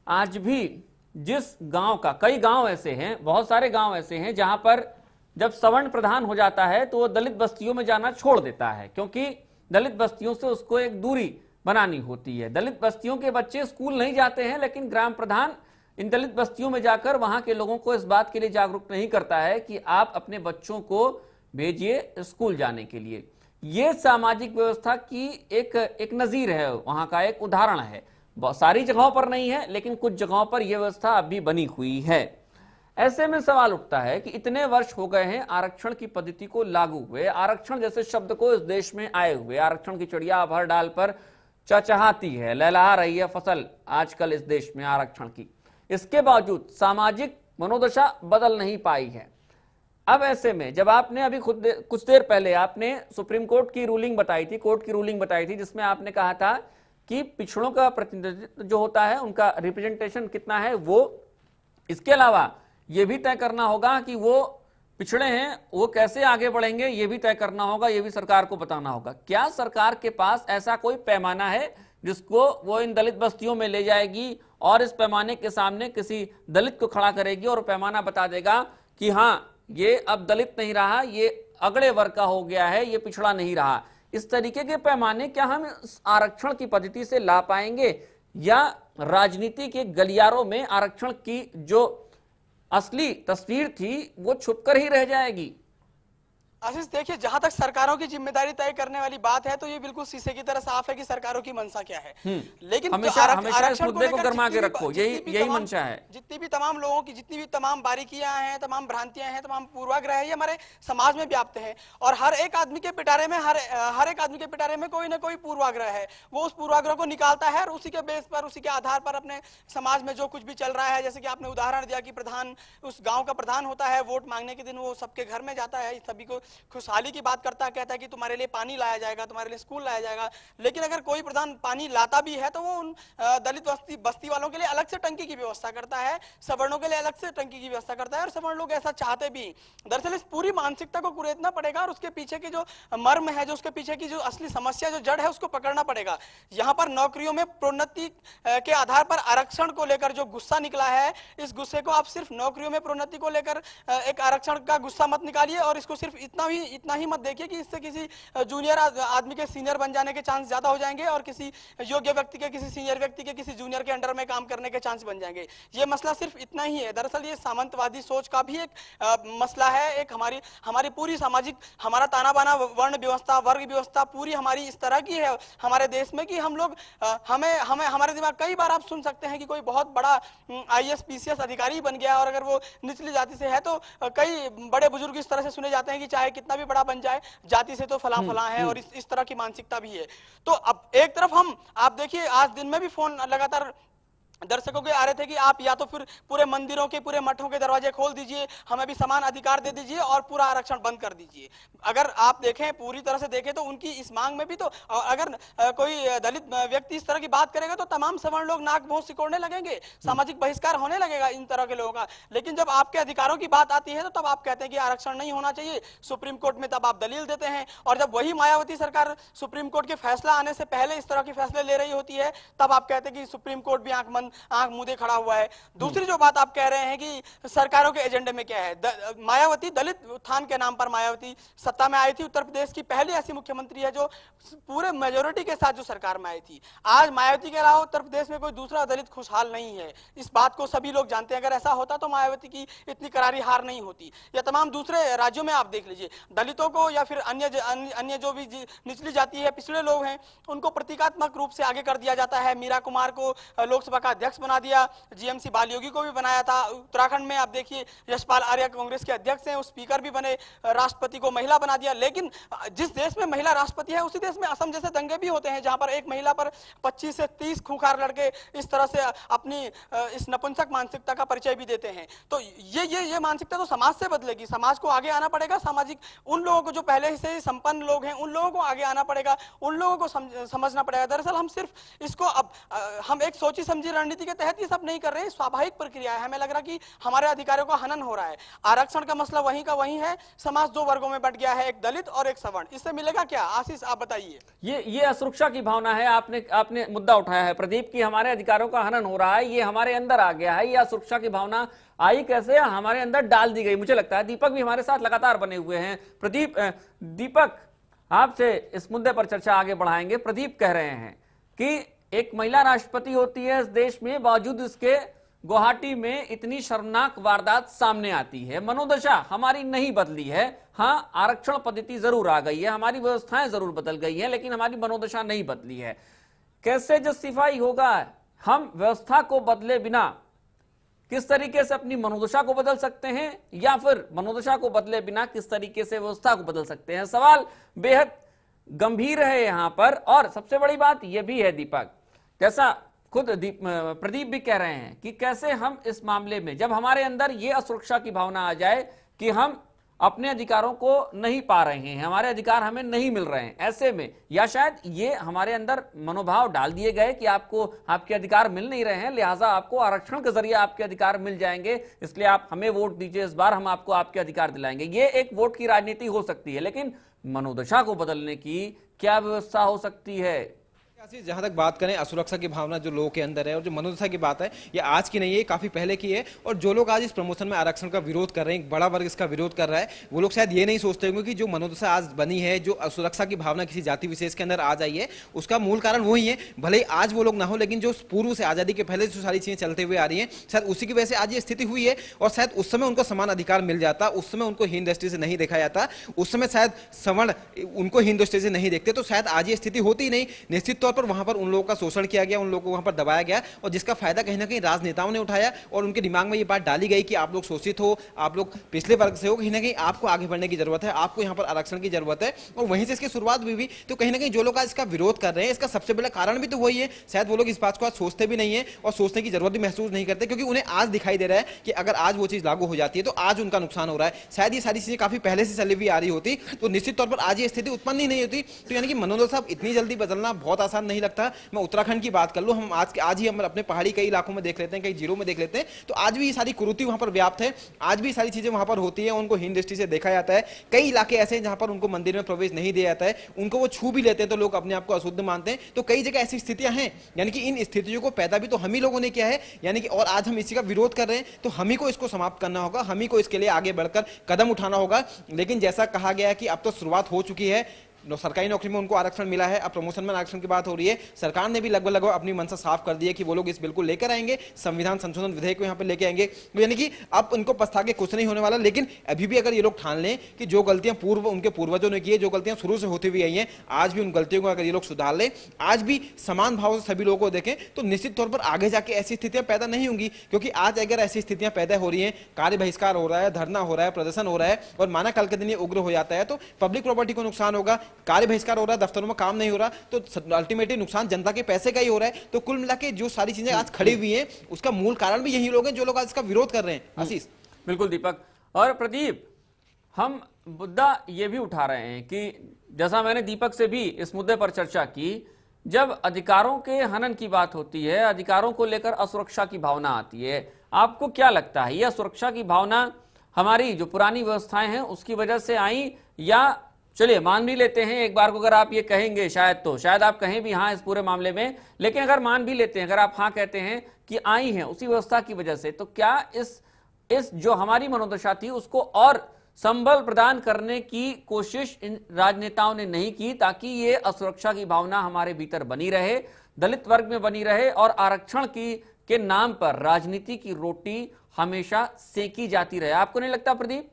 आज भी जिस गांव का, कई गांव ऐसे हैं, बहुत सारे गांव ऐसे हैं जहां पर जब सवर्ण प्रधान हो जाता है तो वो दलित बस्तियों में जाना छोड़ देता है, क्योंकि दलित बस्तियों से उसको एक दूरी बनानी होती है। दलित बस्तियों के बच्चे स्कूल नहीं जाते हैं, लेकिन ग्राम प्रधान इन दलित बस्तियों में जाकर वहां के लोगों को इस बात के लिए जागरूक नहीं करता है कि आप अपने बच्चों को भेजिए स्कूल जाने के लिए। यह सामाजिक व्यवस्था की एक नजीर है, वहां का एक उदाहरण है। बहुत सारी जगहों पर नहीं है, लेकिन कुछ जगहों पर यह व्यवस्था अभी बनी हुई है। ऐसे में सवाल उठता है कि इतने वर्ष हो गए हैं आरक्षण की पद्धति को लागू हुए, आरक्षण जैसे शब्द को इस देश में आए हुए, आरक्षण की चिड़िया अब हर डाल पर चहचहाती है, लहलहा रही है फसल आजकल इस देश में आरक्षण की। इसके बावजूद सामाजिक मनोदशा बदल नहीं पाई है। अब ऐसे में जब आपने अभी खुद कुछ देर पहले आपने सुप्रीम कोर्ट की रूलिंग बताई थी, कोर्ट की रूलिंग बताई थी, जिसमें आपने कहा था कि पिछड़ों का प्रतिनिधित्व जो होता है, उनका रिप्रेजेंटेशन कितना है, वो इसके अलावा यह भी तय करना होगा कि वो पिछड़े हैं, वो कैसे आगे बढ़ेंगे, ये भी तय करना होगा, ये भी सरकार को बताना होगा। क्या सरकार के पास ऐसा कोई पैमाना है जिसको वो इन दलित बस्तियों में ले जाएगी और इस पैमाने के सामने किसी दलित को खड़ा करेगी और पैमाना बता देगा कि हाँ ये अब दलित नहीं रहा, ये अगड़े वर्ग का हो गया है, ये पिछड़ा नहीं रहा? इस तरीके के पैमाने क्या हम आरक्षण की पद्धति से ला पाएंगे, या राजनीति के गलियारों में आरक्षण की जो असली तस्वीर थी वो छुपकर ही रह जाएगी? आशीष देखिए, जहां तक सरकारों की जिम्मेदारी तय करने वाली बात है तो ये बिल्कुल शीशे की तरह साफ है कि सरकारों की मंशा क्या है। लेकिन हमेशा इस मुद्दे को गर्मा के रखो, यही मंशा है। जितनी भी तमाम लोगों की जितनी भी तमाम बारीकियां हैं, तमाम भ्रांतियां हैं, तमाम पूर्वाग्रह है, ये हमारे समाज में व्याप्त है और हर एक आदमी के पिटारे में हर एक आदमी के पिटारे में कोई ना कोई पूर्वाग्रह है। वो उस पूर्वाग्रह को निकालता है और उसी के बेस पर, उसी के आधार पर अपने समाज में जो कुछ भी चल रहा है, जैसे कि आपने उदाहरण दिया कि प्रधान, उस गाँव का प्रधान होता है, वोट मांगने के दिन वो सबके घर में जाता है, सभी को खुशहाली की बात करता है, कहता है कि तुम्हारे लिए पानी लाया जाएगा, तुम्हारे लिए स्कूल लाया जाएगा। लेकिन अगर कोई प्रधान पानी लाता भी है तो वो उन दलित बस्ती वालों के लिए अलग से टंकी की व्यवस्था करता है, सवर्णों के लिए अलग से टंकी की व्यवस्था करता है और सवर्ण लोग ऐसा चाहते भी। दरअसल इस पूरी मानसिकता को कुरेदना पड़ेगा और उसके पीछे की जो मर्म है, जो उसके पीछे की जो असली समस्या, जो जड़ है, उसको पकड़ना पड़ेगा। यहाँ पर नौकरियों में प्रोन्नति के आधार पर आरक्षण को लेकर जो गुस्सा निकला है, इस गुस्से को आप सिर्फ नौकरियों में प्रोन्नति को लेकर एक आरक्षण का गुस्सा मत निकालिए और इसको सिर्फ इतना ही मत देखिए कि इससे किसी जूनियर आदमी के सीनियर बन जाने के चांस ज्यादा हो जाएंगे और किसी योग्य व्यक्ति के, किसी सीनियर व्यक्ति के, किसी जूनियर के अंडर में काम करने के चांस बन जाएंगे। ये मसला सिर्फ इतना ही है। दरअसल ये सामंतवादी सोच का भी एक मसला है। एक हमारी पूरी सामाजिक, हमारा ताना बाना वर्ण व्यवस्था, वर्ग व्यवस्था पूरी हमारी इस तरह की है हमारे देश में कि हम लोग हमें हमारे दिमाग, कई बार आप सुन सकते हैं कि कोई बहुत बड़ा IAS PCS अधिकारी बन गया और अगर वो निचली जाति से है तो कई बड़े बुजुर्ग इस तरह से सुने जाते हैं कि चाहे कितना भी बड़ा बन जाए, जाति से तो फला है और इस तरह की मानसिकता भी है। तो अब एक तरफ आप देखिए, आज दिन में भी फोन लगातार दर्शकों के आ रहे थे कि आप या तो फिर पूरे मंदिरों के, पूरे मठों के दरवाजे खोल दीजिए, हमें भी समान अधिकार दे दीजिए और पूरा आरक्षण बंद कर दीजिए। अगर आप देखें, पूरी तरह से देखें तो उनकी इस मांग में भी तो, अगर कोई दलित व्यक्ति इस तरह की बात करेगा तो तमाम सवर्ण लोग नाक भौं सिकोड़ने लगेंगे, सामाजिक बहिष्कार होने लगेगा इन तरह के लोगों का। लेकिन जब आपके अधिकारों की बात आती है तो तब आप कहते हैं कि आरक्षण नहीं होना चाहिए, सुप्रीम कोर्ट में तब आप दलील देते हैं। और जब वही मायावती सरकार सुप्रीम कोर्ट के फैसला आने से पहले इस तरह के फैसले ले रही होती है, तब आप कहते हैं कि सुप्रीम कोर्ट भी आंख मुंह खड़ा हुआ है। दूसरी जो बात आप कह रहे हैं कि सरकारों के एजेंडे में क्या है, मायावती, दलित उत्थान के नाम पर मायावती सत्ता में आई थी। उत्तर प्रदेश की पहली ऐसी मुख्यमंत्री है जो पूरे मेजोरिटी के साथ जो सरकार में आई थी। आज मायावती के अलावा उत्तर प्रदेश में कोई दूसरा दलित खुशहाल नहीं है, इस बात को सभी लोग जानते हैं। अगर ऐसा होता तो मायावती की इतनी करारी हार नहीं होती। या तमाम दूसरे राज्यों में आप देख लीजिए, दलितों को या फिर अन्य जो भी निचली जाति है, पिछड़े लोग हैं, उनको प्रतीकात्मक रूप से आगे कर दिया जाता है। मीरा कुमार को लोकसभा का अध्यक्ष बना दिया, GMC बाल योगी को भी बनाया था। उत्तराखंड में आप देखिए, यशपाल आर्य कांग्रेस के अध्यक्ष हैं, स्पीकर भी बने, राष्ट्रपति को महिला बना दिया। लेकिन जिस देश में महिला राष्ट्रपति है उसी देश में असम जैसे दंगे भी होते हैं, जहां पर एक महिला पर 25 से 30 खूंखार लड़के इस तरह से अपनी इस नपुंसक मानसिकता का परिचय भी देते हैं। तो ये मानसिकता तो समाज से बदलेगी, समाज को आगे आना पड़ेगा। सामाजिक उन लोगों को जो पहले से ही संपन्न लोग हैं, उन लोगों को आगे आना पड़ेगा, उन लोगों को समझना पड़ेगा। दरअसल हम सिर्फ इसको अब हम एक सोची समझी रणनीति के तहत ये सब नहीं कर रहे हैं, स्वाभाविक प्रक्रिया है। हमें लग रहा कि हमारे अधिकारों का हनन हो रहा है। आरक्षण का मसला वहीं का वहीं है, समाज दो वर्गों में बंट गया है, एक दलित और एक सवर्ण। इससे मिलेगा क्या? आशीष आप बताइए। ये असुरक्षा की भावना है। आपने मुद्दा उठाया है प्रदीप की, हमारे अधिकारों का हनन हो रहा है, ये हमारे अंदर आ गया है। ये असुरक्षा की भावना आई कैसे? हमारे अंदर डाल दी गई। मुझे लगता है दीपक भी हमारे साथ लगातार बने हुए हैं। दीपक, आपसे इस मुद्दे पर चर्चा आगे बढ़ाएंगे। प्रदीप कह रहे हैं कि एक महिला राष्ट्रपति होती है इस देश में, बावजूद इसके गुवाहाटी में इतनी शर्मनाक वारदात सामने आती है। मनोदशा हमारी नहीं बदली है। हाँ, आरक्षण पद्धति जरूर आ गई है, हमारी व्यवस्थाएं जरूर बदल गई है, लेकिन हमारी मनोदशा नहीं बदली है। कैसे जस्टिफाई होगा हम व्यवस्था को बदले बिना किस तरीके से अपनी मनोदशा को बदल सकते हैं, या फिर मनोदशा को बदले बिना किस तरीके से व्यवस्था को बदल सकते हैं। सवाल बेहद गंभीर है यहां पर। और सबसे बड़ी बात यह भी है दीपक, जैसा खुद प्रदीप भी कह रहे हैं कि कैसे हम इस मामले में, जब हमारे अंदर यह असुरक्षा की भावना आ जाए कि हम अपने अधिकारों को नहीं पा रहे हैं, हमारे अधिकार हमें नहीं मिल रहे हैं, ऐसे में या शायद ये हमारे अंदर मनोभाव डाल दिए गए कि आपको आपके अधिकार मिल नहीं रहे हैं, लिहाजा आपको आरक्षण के जरिए आपके अधिकार मिल जाएंगे, इसलिए आप हमें वोट दीजिए, इस बार हम आपको आपके अधिकार दिलाएंगे। ये एक वोट की राजनीति हो सकती है, लेकिन मनोदशा को बदलने की क्या व्यवस्था हो सकती है? जहां तक बात करें असुरक्षा की भावना जो लोगों के अंदर है और जो मनोदशा की बात है, ये आज की नहीं है, काफी पहले की है। और जो लोग आज इस प्रमोशन में आरक्षण का विरोध कर रहे हैं, एक बड़ा वर्ग इसका विरोध कर रहा है, वो लोग शायद ये नहीं सोचते होंगे कि जो मनोदशा आज बनी है, जो असुरक्षा की भावना किसी जाति विशेष के अंदर आ जाई है, उसका मूल कारण वही है। भले ही आज वो लोग ना हो, लेकिन जो पूर्व से आजादी के पहले जो सारी चीजें चलते हुए आ रही है, शायद उसी की वजह से आज ये स्थिति हुई है। और शायद उस समय उनको समान अधिकार मिल जाता, उस समय उनको हीन दृष्टि से नहीं देखा जाता, उस समय शायद सवर्ण उनको हीन दृष्टि से नहीं देखते, तो शायद आज ये स्थिति होती ही नहीं। निश्चित तौर पर वहां पर उन लोगों का शोषण किया गया, उन लोगों को वहां पर दबाया गया, और जिसका फायदा कहीं ना कहीं राजनेताओं ने उठाया और उनके दिमाग में ये बात डाली गई कि आप लोग शोषित हो, आप लोग पिछले वर्ग से हो, कहीं ना कहीं आपको आगे बढ़ने की जरूरत है, आपको यहाँ पर आरक्षण की जरूरत है। और वहीं से इसकी शुरुआत हुई भी। तो कहीं ना कहीं जो लोग आज इसका विरोध कर रहे हैं, इसका सबसे बड़ा कारण भी तो वही है। शायद वो लोग इस बात को आज सोचते भी नहीं है और सोचने की जरूरत भी महसूस नहीं करते, क्योंकि उन्हें आज दिखाई दे रहा है कि अगर आज वो चीज लागू हो जाती है तो आज उनका नुकसान हो रहा है। शायद ये सारी चीजें काफी पहले से चली हुई आ रही होती तो निश्चित तौर पर आज ये स्थिति उत्पन्न ही नहीं होती। तो यानी कि मनोदशा इतनी जल्दी बदलना बहुत आसान नहीं लगता। मैं उत्तराखंड की बात कर लूं, हम आज ही हम अपने पहाड़ी कई इलाकों में देख लेते हैं, कई जिलों में देख लेते हैं, तो आज भी ये सारी कुरीति वहां पर व्याप्त है, आज भी सारी चीजें वहां पर होती है, उनको हीन दृष्टि से देखा जाता है। कई इलाके ऐसे हैं जहां पर उनको मंदिर में प्रवेश नहीं दिया जाता है, उनको वो छू भी लेते हैं तो लोग अपने आप को अशुद्ध मानते हैं। तो कई जगह ऐसी स्थितियां हैं, यानी कि इन स्थितियों को पैदा भी तो हम ही लोगों ने किया है, यानी कि और आज हम इसी का विरोध कर रहे हैं, तो हम ही को इसको समाप्त करना होगा, हम ही को इसके लिए आगे बढ़कर कदम उठाना होगा। लेकिन जैसा कहा गया कि अब तो शुरुआत हो चुकी है, सरकारी नौकरी में उनको आरक्षण मिला है, अब प्रमोशन में आरक्षण की बात हो रही है। सरकार ने भी लगभग अपनी मंशा साफ कर दी है कि वो लोग इस बिल को लेकर आएंगे, संविधान संशोधन विधेयक को यहाँ पे लेके आएंगे, यानी कि अब उनको पछता के कुछ नहीं होने वाला। लेकिन अभी भी अगर ये लोग ठान लें कि जो गलतियां पूर्व उनके पूर्वजों ने की है, जो गलतियां शुरू से होती हुई आई हैं, आज भी उन गलतियों को अगर ये लोग सुधार लें, आज भी समान भाव से सभी लोगों को देखें, तो निश्चित तौर पर आगे जाके ऐसी स्थितियां पैदा नहीं होंगी। क्योंकि आज अगर ऐसी स्थितियां पैदा हो रही हैं, कार्य बहिष्कार हो रहा है, धरना हो रहा है, प्रदर्शन हो रहा है, और माना कल के दिन ये उग्र हो जाता है, तो पब्लिक प्रॉपर्टी को नुकसान होगा, कार्य बहिष्कार हो रहा है, दफ्तरों में काम नहीं हो रहा, तो अल्टीमेटली नुकसान जनता के पैसे का ही हो रहा है। तो कुल मिला के जो सारी चीजें आज खड़ी हुई हैं, उसका मूल कारण भी यही लोग हैं जो लोग आज इसका विरोध कर रहे हैं। आशीष। बिल्कुल दीपक और प्रदीप, हम मुद्दा ये भी उठा रहे हैं कि जैसा मैंने दीपक से भी इस मुद्दे पर चर्चा की, जब अधिकारों के हनन की बात होती है, अधिकारों को लेकर असुरक्षा की भावना आती है, आपको क्या लगता है, यह असुरक्षा की भावना हमारी जो पुरानी व्यवस्थाएं हैं उसकी वजह से आई, या चलिए मान भी लेते हैं एक बार को, अगर आप ये कहेंगे शायद, तो शायद आप कहें भी हाँ इस पूरे मामले में, लेकिन अगर मान भी लेते हैं, अगर आप हाँ कहते हैं कि आई हैं उसी व्यवस्था की वजह से, तो क्या इस जो हमारी मनोदशा थी उसको और संबल प्रदान करने की कोशिश इन राजनेताओं ने नहीं की, ताकि ये असुरक्षा की भावना हमारे भीतर बनी रहे, दलित वर्ग में बनी रहे, और आरक्षण के नाम पर राजनीति की रोटी हमेशा सेकी जाती रहे? आपको नहीं लगता प्रदीप?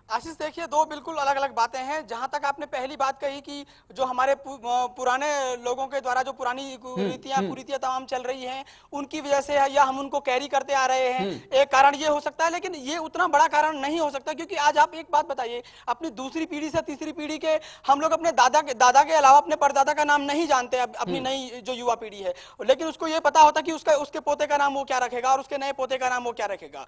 आशीष देखिए, दो बिल्कुल अलग अलग बातें हैं। जहां तक आपने पहली बात कही कि जो हमारे पुराने लोगों के द्वारा जो पुरानी कुरीतियां तमाम चल रही हैं, उनकी वजह से या हम उनको कैरी करते आ रहे हैं, एक कारण ये हो सकता है। लेकिन ये उतना बड़ा कारण नहीं हो सकता, क्योंकि आज आप एक बात बताइए, अपनी दूसरी पीढ़ी से तीसरी पीढ़ी के हम लोग अपने दादा के अलावा अपने परदादा का नाम नहीं जानते, अपनी नई जो युवा पीढ़ी है, लेकिन उसको ये पता होता कि उसके पोते का नाम वो क्या रखेगा और उसके नए पोते का नाम वो क्या रखेगा।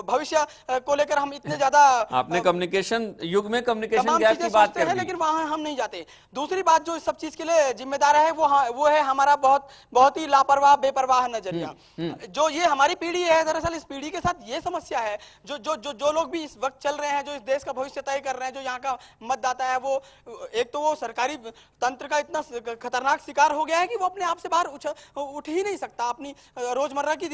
भविष्य को लेकर हम इतने ज्यादा आपने युग में कम्युनिकेशन गैप की बात कर, लेकिन वहां हम नहीं जाते। दूसरी बात जो सब चीज के लिए जिम्मेदार है वो है हमारा बहुत ही लापरवाह बेपरवाह नजरिया। जो ये हमारी पीढ़ी है, दरअसल इस पीढ़ी के साथ ये समस्या है, जो लोग भी इस वक्त चल रहे हैं, जो इस देश का भविष्य तय कर रहे हैं, जो यहाँ का मतदाता है, वो एक तो वो सरकारी तंत्र का इतना खतरनाक शिकार हो गया है कि वो अपने आप से बाहर उठ ही नहीं सकता, अपनी रोजमर्रा की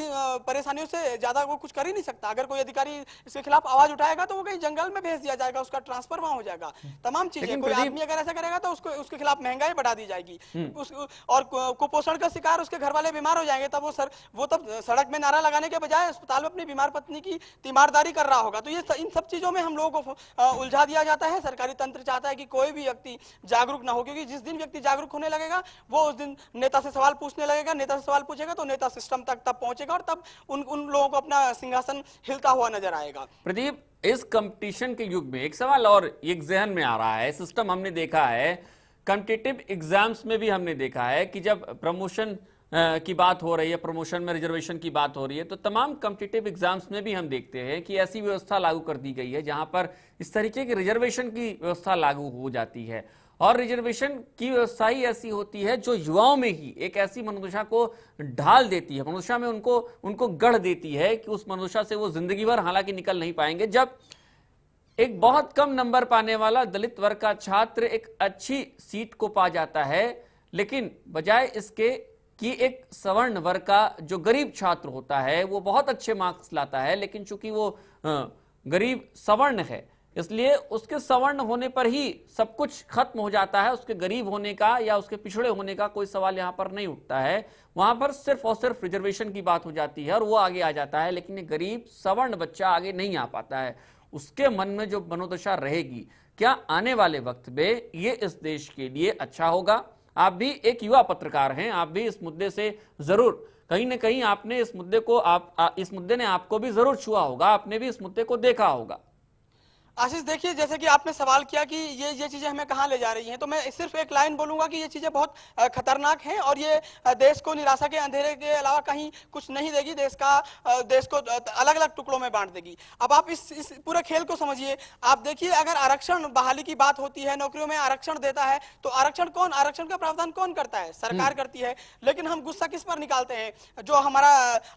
परेशानियों से ज्यादा वो कुछ कर ही नहीं सकता। अगर कोई अधिकारी इसके खिलाफ आवाज उठाएगा तो वो कहीं जंगल में भेज दिया जाएगा, उसका ट्रांसफर वहां हो जाएगा, तमाम चीजें। लेकिन कोई प्रदीप- आदमी अगर ऐसा करेगा तो उसको उसके खिलाफ महंगाई बढ़ा दी जाएगी, और कुपोषण का शिकार उसके घर वाले बीमार हो जाएंगे, तब वो तब सड़क में नारा लगाने के बजाय अस्पताल में अपनी बीमार पत्नी की तीमारदारी कर रहा होगा। तो ये इन सब चीजों में हम लोगों को उलझा दिया जाता है। सरकारी तंत्र चाहता है कि कोई भी व्यक्ति जागरूक ना हो, क्योंकि जिस दिन व्यक्ति जागरूक होने लगेगा वो उस दिन नेता से सवाल पूछने लगेगा, नेता से सवाल पूछेगा तो नेता सिस्टम तक तब पहुंचेगा, और तब उन लोगों को अपना सिंहासन हिलता हुआ नजर आएगा। प्रदीप, इस कंपटीशन के युग में एक सवाल और एक जहन में आ रहा है। सिस्टम हमने देखा है, कॉम्पिटिटिव एग्जाम्स में भी हमने देखा है कि जब प्रमोशन की बात हो रही है, प्रमोशन में रिजर्वेशन की बात हो रही है, तो तमाम कॉम्पिटिटिव एग्जाम्स में भी हम देखते हैं कि ऐसी व्यवस्था लागू कर दी गई है जहां पर इस तरीके की रिजर्वेशन की व्यवस्था लागू हो जाती है। और रिजर्वेशन की व्यवस्था ही ऐसी होती है जो युवाओं में ही एक ऐसी मनोदशा को ढाल देती है, मनोदशा में उनको गढ़ देती है कि उस मनोदशा से वो जिंदगी भर हालांकि निकल नहीं पाएंगे। जब एक बहुत कम नंबर पाने वाला दलित वर्ग का छात्र एक अच्छी सीट को पा जाता है, लेकिन बजाय इसके कि एक सवर्ण वर्ग का जो गरीब छात्र होता है वो बहुत अच्छे मार्क्स लाता है, लेकिन चूंकि वो गरीब सवर्ण है इसलिए उसके सवर्ण होने पर ही सब कुछ खत्म हो जाता है, उसके गरीब होने का या उसके पिछड़े होने का कोई सवाल यहां पर नहीं उठता है। वहां पर सिर्फ और सिर्फ रिजर्वेशन की बात हो जाती है और वो आगे आ जाता है, लेकिन एक गरीब सवर्ण बच्चा आगे नहीं आ पाता है। उसके मन में जो मनोदशा रहेगी, क्या आने वाले वक्त में ये इस देश के लिए अच्छा होगा? आप भी एक युवा पत्रकार हैं, आप भी इस मुद्दे से जरूर कहीं ना कहीं आपने इस मुद्दे को इस मुद्दे ने आपको भी जरूर छुआ होगा, आपने भी इस मुद्दे को देखा होगा। आशीष, देखिए जैसे कि आपने सवाल किया कि ये चीजें हमें कहाँ ले जा रही हैं, तो मैं सिर्फ एक लाइन बोलूंगा कि ये चीजें बहुत खतरनाक हैं और ये देश को निराशा के अंधेरे के अलावा कहीं कुछ नहीं देगी। देश को अलग अलग टुकड़ों में बांट देगी। अब आप इस पूरे खेल को समझिए। आप देखिए, अगर आरक्षण बहाली की बात होती है, नौकरियों में आरक्षण देता है, तो आरक्षण का प्रावधान कौन करता है? सरकार करती है। लेकिन हम गुस्सा किस पर निकालते हैं? जो हमारा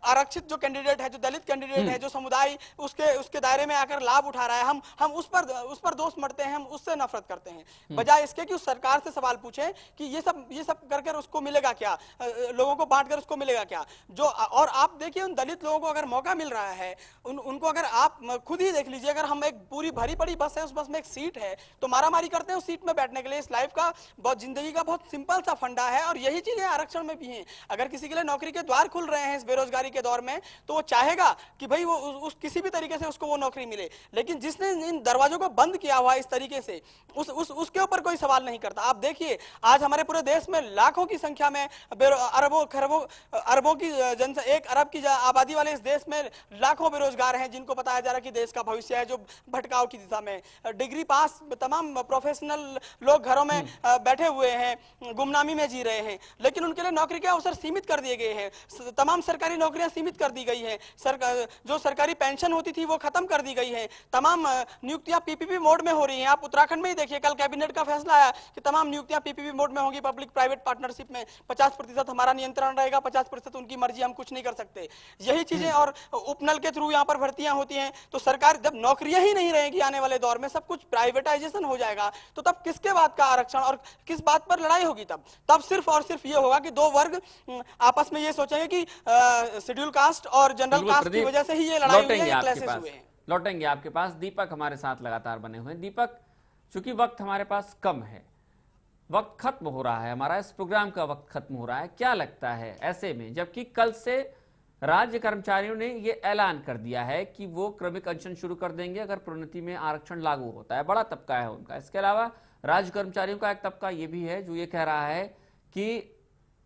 आरक्षित जो कैंडिडेट है, जो दलित कैंडिडेट है, जो समुदाय उसके दायरे में आकर लाभ उठा रहा है, हम उस पर दोष मरते हैं, हम उससे नफरत करते हैं, बजाय इसके कि उस सरकार से सवाल पूछें कि ये सब करके उसको मिलेगा क्या, लोगों को बांटकर उसको मिलेगा क्या। और आप देखिए, उन दलित लोगों को अगर मौका मिल रहा है, उनको अगर आप खुद ही देख लीजिए, अगर हम एक पूरी भरी पड़ी बस है, उस बस में एक सीट है, तो मारामारी करते हैं उस सीट में बैठने के लिए। इस लाइफ का जिंदगी का बहुत सिंपल सा फंडा है, और यही चीजें आरक्षण में भी हैं। अगर किसी के लिए नौकरी के द्वार खुल रहे हैं इस बेरोजगारी के दौर में, तो वो चाहेगा कि भाई वो किसी भी तरीके से उसको वो नौकरी मिले। लेकिन जिसने इन दरवाजों को बंद किया हुआ इस तरीके से, उसके ऊपर कोई सवाल नहीं करता। आप देखिए, आज हमारे पूरे देश में लाखों की संख्या में, अरबों की जनसंख्या, 1 अरब की आबादी वाले इस देश में लाखों बेरोजगार हैं, जिनको बताया जा रहा है कि देश का भविष्य है, जो भटकाव की दिशा में। डिग्री पास तमाम प्रोफेशनल लोग घरों में बैठे हुए हैं, गुमनामी में जी रहे हैं, लेकिन उनके लिए नौकरी के अवसर सीमित कर दिए गए हैं। तमाम सरकारी नौकरियां सीमित कर दी गई हैं। जो सरकारी पेंशन होती थी वो खत्म कर दी गई है। तमाम नियुक्तियां पीपीपी मोड में हो रही हैं। आप उत्तराखंड में ही देखिए, कल कैबिनेट का फैसला आया कि तमाम नियुक्तियां पीपीपी मोड में होंगी, पब्लिक प्राइवेट पार्टनरशिप में। 50% हमारा नियंत्रण रहेगा, 50% उनकी मर्जी, हम कुछ नहीं कर सकते। यही चीजें, और उपनल के थ्रू यहाँ पर भर्तियां होती हैं। तो सरकार, जब नौकरियां ही नहीं रहेगी आने वाले दौर में, सब कुछ प्राइवेटाइजेशन हो जाएगा, तो तब किसके बात का आरक्षण और किस बात पर लड़ाई होगी? तब सिर्फ और सिर्फ ये होगा कि 2 वर्ग आपस में ये सोचेंगे कि शेड्यूल कास्ट और जनरल कास्ट की वजह से ही ये लड़ाई हुई है, क्लैशेस हुए हैं। लौटेंगे आपके पास। दीपक हमारे साथ लगातार बने हुए हैं। दीपक, चूंकि वक्त हमारे पास कम है, वक्त खत्म हो रहा है, हमारा इस प्रोग्राम का वक्त खत्म हो रहा है, क्या लगता है ऐसे में, जबकि कल से राज्य कर्मचारियों ने ये ऐलान कर दिया है कि वो क्रमिक अनशन शुरू कर देंगे अगर प्रोन्नति में आरक्षण लागू होता है, बड़ा तबका है उनका। इसके अलावा राज्य कर्मचारियों का एक तबका ये भी है जो ये कह रहा है कि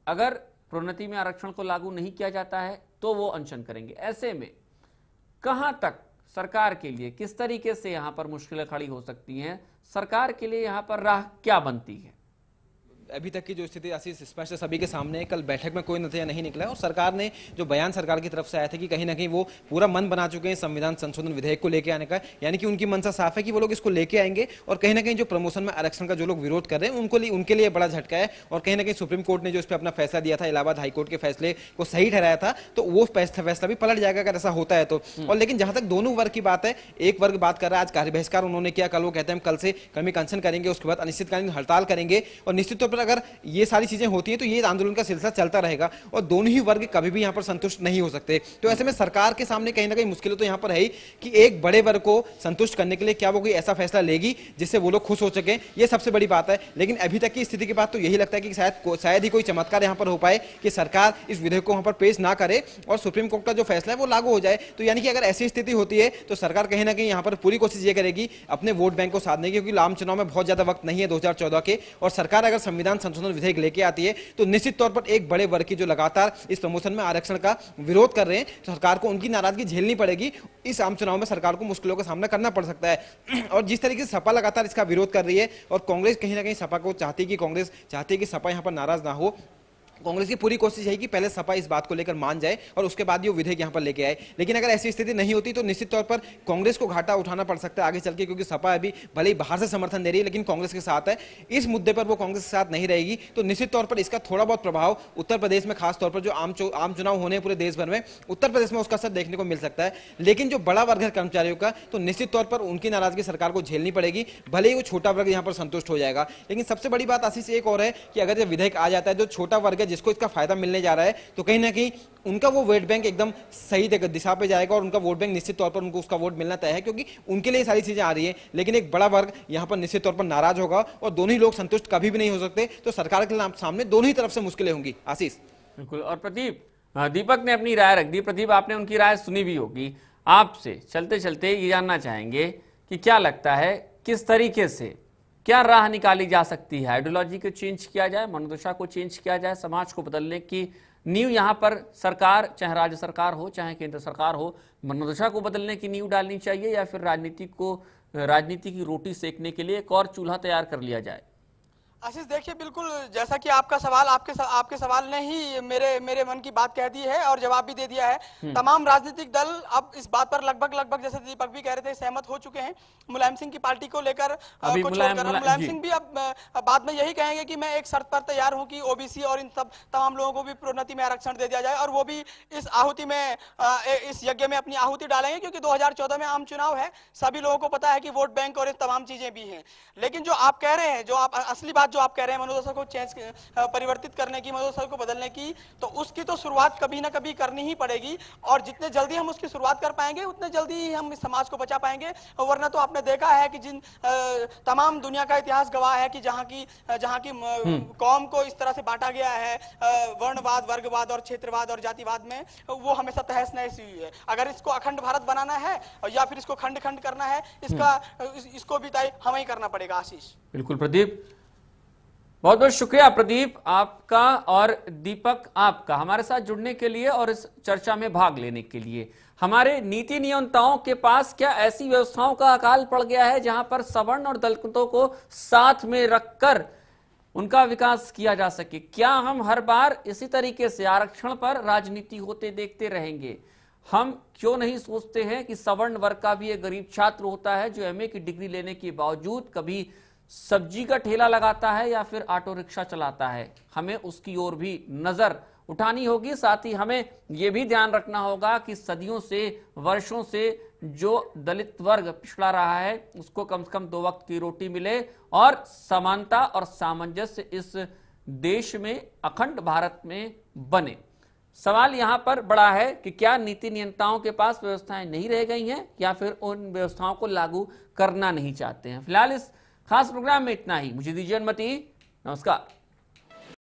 अगर प्रोन्नति में आरक्षण को लागू नहीं किया जाता है तो वो अनशन करेंगे। ऐसे में कहां तक सरकार के लिए, किस तरीके से यहां पर मुश्किलें खड़ी हो सकती हैं, सरकार के लिए यहां पर राह क्या बनती है? अभी तक की जो स्थिति आशीष स्पष्ट सभी के सामने है। कल बैठक में कोई नतीजा नहीं निकला है और सरकार ने जो बयान सरकार की तरफ से आया था कि कहीं ना कहीं वो पूरा मन बना चुके हैं संविधान संशोधन विधेयक को लेकर आने का, यानी कि उनकी मंशा साफ है कि वो लोग इसको लेके आएंगे। और कहीं ना कहीं जो प्रमोशन में आरक्षण का जो लोग विरोध कर रहे हैं उनके लिए बड़ा झटका है। और कहीं ना कहीं सुप्रीम कोर्ट ने जो इस पर अपना फैसला दिया था, इलाहाबाद हाईकोर्ट के फैसले को सही ठहराया था, तो वो फैसला भी पलट जाएगा अगर ऐसा होता है तो। और लेकिन जहां तक दोनों वर्ग की बात है, एक वर्ग बात कर रहा है, आज कार्य बहिष्कार उन्होंने किया, कल वो कहते हैं हम कल से क्रमिक अनशन करेंगे, उसके बाद अनिश्चितकालीन हड़ताल करेंगे। और निश्चित तौर पर अगर ये सारी चीजें होती हैं तो ये आंदोलन का सिलसिला चलता रहेगा और दोनों ही वर्ग कभी भी यहाँ पर संतुष्ट नहीं हो सकते। तो ऐसे में सरकार के सामने कहीं ना कहीं मुश्किल तो यहाँ पर है ही कि एक बड़े वर्ग को संतुष्ट करने के लिए क्या वो कोई ऐसा फैसला लेगी जिससे वो लोग खुश हो सके, ये सबसे बड़ी बात है। लेकिन अभी तक की स्थिति के बाद तो यही लगता है कि शायद ही कोई चमत्कार यहाँ पर हो पाए कि सरकार इस विधेयक को वहां पर पेश ना करे और सुप्रीम कोर्ट का जो फैसला है वो लागू हो जाए। तो यानी कि अगर ऐसी स्थिति होती है तो सरकार कहीं ना कहीं यहाँ पर पूरी कोशिश ये करेगी अपने वोट बैंक को साधने की, क्योंकि आम चुनाव में बहुत ज्यादा वक्त नहीं है 2014 के, और सरकार अगर संविधान संशोधन विधेयक लेके आती है तो निश्चित तौर पर एक बड़े वर्ग की जो लगातार इस प्रमोशन में आरक्षण का विरोध कर रहे हैं तो सरकार को उनकी नाराजगी झेलनी पड़ेगी। इस आम चुनाव में सरकार को मुश्किलों का सामना करना पड़ सकता है। और जिस तरीके से सपा लगातार इसका विरोध कर रही है और कांग्रेस कहीं ना कहीं सपा को चाहती है कि सपा यहां पर नाराज ना हो, कांग्रेस की पूरी कोशिश है कि पहले सपा इस बात को लेकर मान जाए और उसके बाद ये विधेयक यहां पर लेके आए। लेकिन अगर ऐसी स्थिति नहीं होती तो निश्चित तौर पर कांग्रेस को घाटा उठाना पड़ सकता है आगे चल के, क्योंकि सपा अभी भले ही बाहर से समर्थन दे रही है लेकिन कांग्रेस के साथ है। इस मुद्दे पर वो कांग्रेस के साथ नहीं रहेगी तो निश्चित तौर पर इसका थोड़ा बहुत प्रभाव उत्तर प्रदेश में, खासतौर पर जो आम चुनाव होने हैं पूरे देश भर में, उत्तर प्रदेश में उसका असर देखने को मिल सकता है। लेकिन जो बड़ा वर्ग है कर्मचारियों का, तो निश्चित तौर पर उनकी नाराजगी सरकार को झेलनी पड़ेगी, भले ही वो छोटा वर्ग यहाँ पर संतुष्ट हो जाएगा। लेकिन सबसे बड़ी बात आशीष एक और है कि अगर ये विधेयक आ जाता है, जो छोटा वर्ग है जिसको इसका फायदा मिलने जा रहा है, तो कहीं ना कहीं उनका वो वोट बैंक एकदम सही दिशा पे जाएगा और उनका वोट बैंक निश्चित तौर पर उनको उसका वोट मिलना तय है, क्योंकि उनके लिए सारी चीजें आ रही है। लेकिन एक बड़ा वर्ग यहां पर निश्चित तौर पर नाराज होगा और दोनों ही लोग संतुष्ट कभी भी नहीं हो सकते। तो सरकार के सामने दोनों ही तरफ से मुश्किलें होंगी। आशीष। बिल्कुल। और प्रदीप, दीपक ने अपनी राय रख दी। प्रदीप, आपने उनकी राय सुनी भी होगी। आपसे चलते चलते ये जानना चाहेंगे कि क्या लगता है किस तरीके से क्या राह निकाली जा सकती है? आइडियोलॉजी को चेंज किया जाए, मनोदशा को चेंज किया जाए, समाज को बदलने की नींव यहाँ पर सरकार, चाहे राज्य सरकार हो चाहे केंद्र सरकार हो, मनोदशा को बदलने की नींव डालनी चाहिए, या फिर राजनीति की रोटी सेकने के लिए एक और चूल्हा तैयार कर लिया जाए? आशीष, देखिए, बिल्कुल जैसा कि आपका सवाल आपके सवाल ने ही मेरे मन की बात कह दी है और जवाब भी दे दिया है। तमाम राजनीतिक दल अब इस बात पर लगभग जैसे दीपक भी कह रहे थे सहमत हो चुके हैं। मुलायम सिंह की पार्टी को लेकर मुलायम सिंह भी अब बाद में यही कहेंगे कि मैं एक शर्त पर तैयार हूं कि ओबीसी और इन सब तमाम लोगों को भी प्रोन्नति में आरक्षण दे दिया जाए, और वो भी इस आहुति में, इस यज्ञ में अपनी आहुति डालेंगे, क्योंकि 2014 में आम चुनाव है। सभी लोगों को पता है कि वोट बैंक और तमाम चीजें भी हैं। लेकिन जो आप कह रहे हैं, जो आप असली बात जो आप कह रहे हैं मनोदशा को परिवर्तित करने की, मनोदशा को बदलने की, तो उसकी तो शुरुआत कभी ना कभी करनी ही पड़ेगी। और जितने जल्दी हम उसकी शुरुआत कर पाएंगे उतने जल्दी ही हम इस समाज को बचा पाएंगे। वरना तो आपने देखा है कि जिन तमाम दुनिया का इतिहास गवाह है कि जहां की कौम को इस तरह से बांटा गया है वर्णवाद, वर्गवाद और क्षेत्रवाद और जातिवाद में, वो हमेशा तहस नहस हुई है। अगर इसको अखंड भारत बनाना है या फिर इसको खंड खंड करना है, इसको भी तय हमें ही करना पड़ेगा। आशीष। बिल्कुल प्रदीप, बहुत बहुत शुक्रिया प्रदीप आपका और दीपक आपका हमारे साथ जुड़ने के लिए और इस चर्चा में भाग लेने के लिए। हमारे नीति नियंताओं के पास क्या ऐसी व्यवस्थाओं का अकाल पड़ गया है जहां पर सवर्ण और दलितों को साथ में रखकर उनका विकास किया जा सके? क्या हम हर बार इसी तरीके से आरक्षण पर राजनीति होते देखते रहेंगे? हम क्यों नहीं सोचते हैं कि सवर्ण वर्ग का भी एक गरीब छात्र होता है जो एमए की डिग्री लेने के बावजूद कभी सब्जी का ठेला लगाता है या फिर ऑटो रिक्शा चलाता है? हमें उसकी ओर भी नजर उठानी होगी। साथ ही हमें यह भी ध्यान रखना होगा कि सदियों से, वर्षों से जो दलित वर्ग पिछड़ा रहा है उसको कम से कम 2 वक्त की रोटी मिले और समानता और सामंजस्य इस देश में, अखंड भारत में बने। सवाल यहां पर बड़ा है कि क्या नीति नियंताओं के पास व्यवस्थाएं नहीं रह गई हैं या फिर उन व्यवस्थाओं को लागू करना नहीं चाहते हैं। फिलहाल इस खास प्रोग्राम में इतना ही। मुझे दीजिए अनुमति। नमस्कार।